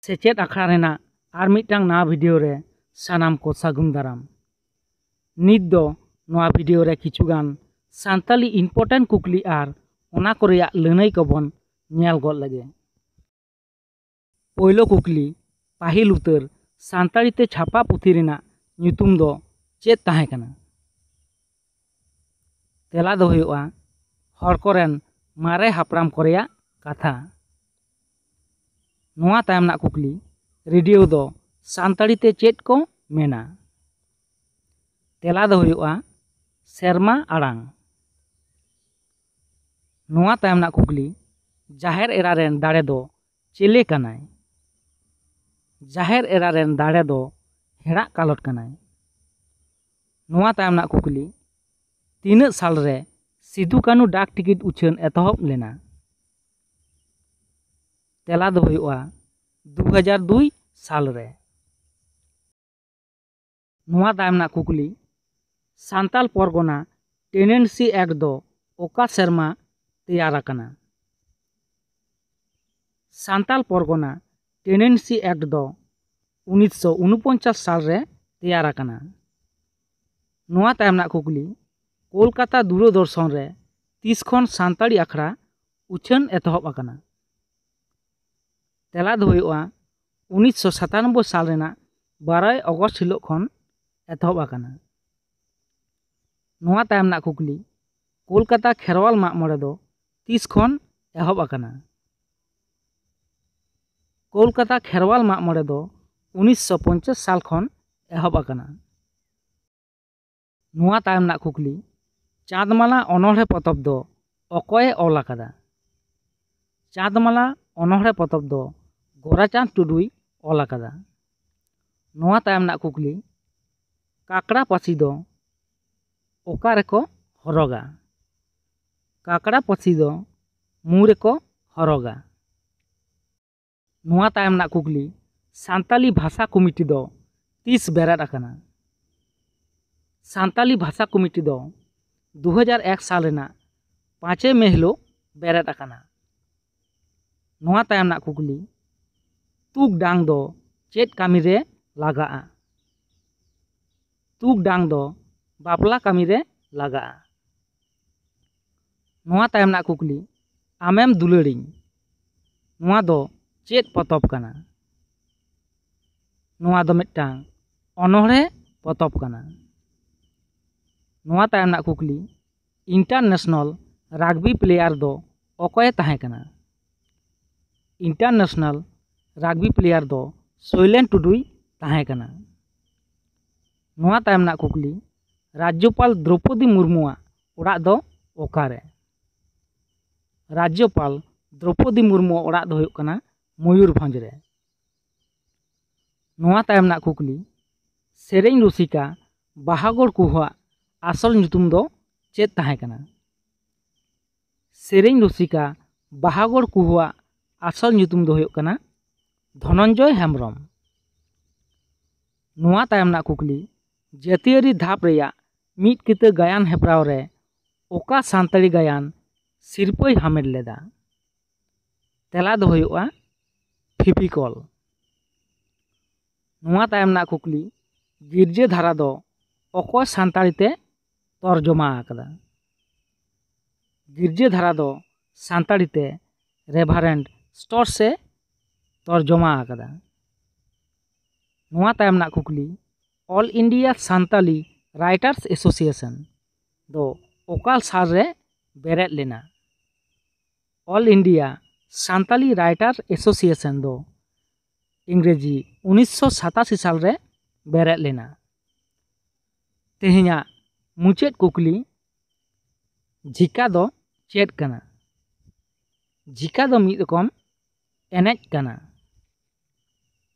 सेचेद आखड़ा Raina are मिटटांग ना video रे सानाम को सागुन दाराम। नित दो नोआ भिडियो रे किछुगान सान्ताली इम्पोर्टेंट कुकली आर ओना को रेया लैनई को बन नेल गद लगे। पहिलो कुकली पाहिल उतर सान्ताली ते छापा पुथी रेना ᱧᱩᱛᱩᱢ दो चेद ताहें कना? तेला दो हुयुआ हर कोरेन मारे हापराम को रेया कथा। नोआ तायम ना कुकली रेडियो दो सान्ताली ते चेद को मेना? तेला दो हुयुआ सेरमा आड़ांग। नोआ तायम ना कुकली जाहेर एरा रेन दाड़े दो चेले कनाय? जाहेर एरा रेन दाड़े दो हेड़ा कालोट कनाय? नोआ तायम ना कुकली तीन साल रे सिदु कानू डाक टिकिट उछान एतहब लेना? तेला दो हुयुआ 2002 साल रे। नोआ तायम ना कुकली सान्ताल परगना टेनेंसी एक्ट दो ओका सेरमा तैयार आकना? सान्ताल परगना टेनेंसी एक्ट दो 1949 साल रे तैयार आकना? नोआ तायम ना कुकली कोलकाता दूरदर्शन रे 30 खन सान्ताली आखड़ा उछान एतहब आकना? तेला दो हुयुआ 1997 साल रेना 12 अगस्त हिलोग खन एतहब आकना? नोआ तायम ना कुकली कोलकाता खेरवाल माग मोड़े दो 30 खन एहब आकना? कोलकाता खेरवाल माग मोड़े दो 1950 साल खन एहब आकना? नोआ तायम ना कुकली चाँदमाला अनोढ़े पतब दो अकये ऑल आकादा? चाँदमाला अनोढ़े पतब दो गोराचाँद टुडुई ऑल आकादा? नोआ तायम ना कुकली काकड़ा पासी दो ओका रेको हरगा? काकड़ा पासी दो मु रेको हरगा? नोआ तायम ना कुकली सान्ताली भाषा कमिटी दो तीस बेरेद आकना? सान्ताली भाषा कमिटी दो 2001 साल रेना 5 मे हिलोग बेरेद आकना? नोआ तायम ना कुकली तुग डांग दो चेद कामी रे लागा? तुग डांग दो बापला कामी रे लागा? नोआ तायम ना कुकली आमेम दुलाड़िኝ नोआ दो चेद पतब कना? नोआ दो मिटटांग अनोढ़े पतब कना? नोआ तायम ना कुकली इंटरनेशनल राग्बी प्लेयर दो अकये ताहें कना? इंटरनेशनल राग्बी प्लेयर दो शैलेन टुडुई ताहें कना? नोआ तायम ना कुकली राज्यपाल द्रौपदी मुर्मुआ ओड़ा दो ओकारे? राज्यपाल द्रौपदी मुर्मु ओड़ा दो हुयुग कना मयूरभंज रे। नोआ तायम ना कुकली सेरेñ रुसिका बाहागोड़ कुहुआ आसल ᱧᱩᱛᱩᱢ दो चेद ताहें कना? सेरेñ रुसिका बाहागोड़ कुहुआ आसल ᱧᱩᱛᱩᱢ दो हुयुग कना धनंजय हेम्ब्रम। नोआ तायम ना कुकली जातियारी धाप रेया मीट किता गायन हेपराव रे ओका सान्ताली गायन सिरपाई हामेट लेदा? तेला दो हुयुआ फिपिकल। नोआ तायम ना कुकली गिरजे धारा दो अकय सान्ताली ते तर्जमा आकादा? गिरजे धारा दो सान्ताली ते रेभारेंड स्टोर से तर्जमा आकादा? नोआ तायम ना कुकली ऑल इंडिया सान्ताली राइटर्स एसोसिएशन दो ओकाल साल रे बेरेद लेना? ऑल इंडिया सान्ताली राइटर्स एसोसिएशन दो इंग्रेजी 1987 साल रे बेरेद लेना? तेहेñा मुचेद कुकली झिका दो चेद कना? झिका दो मिद रकम एनेज कना?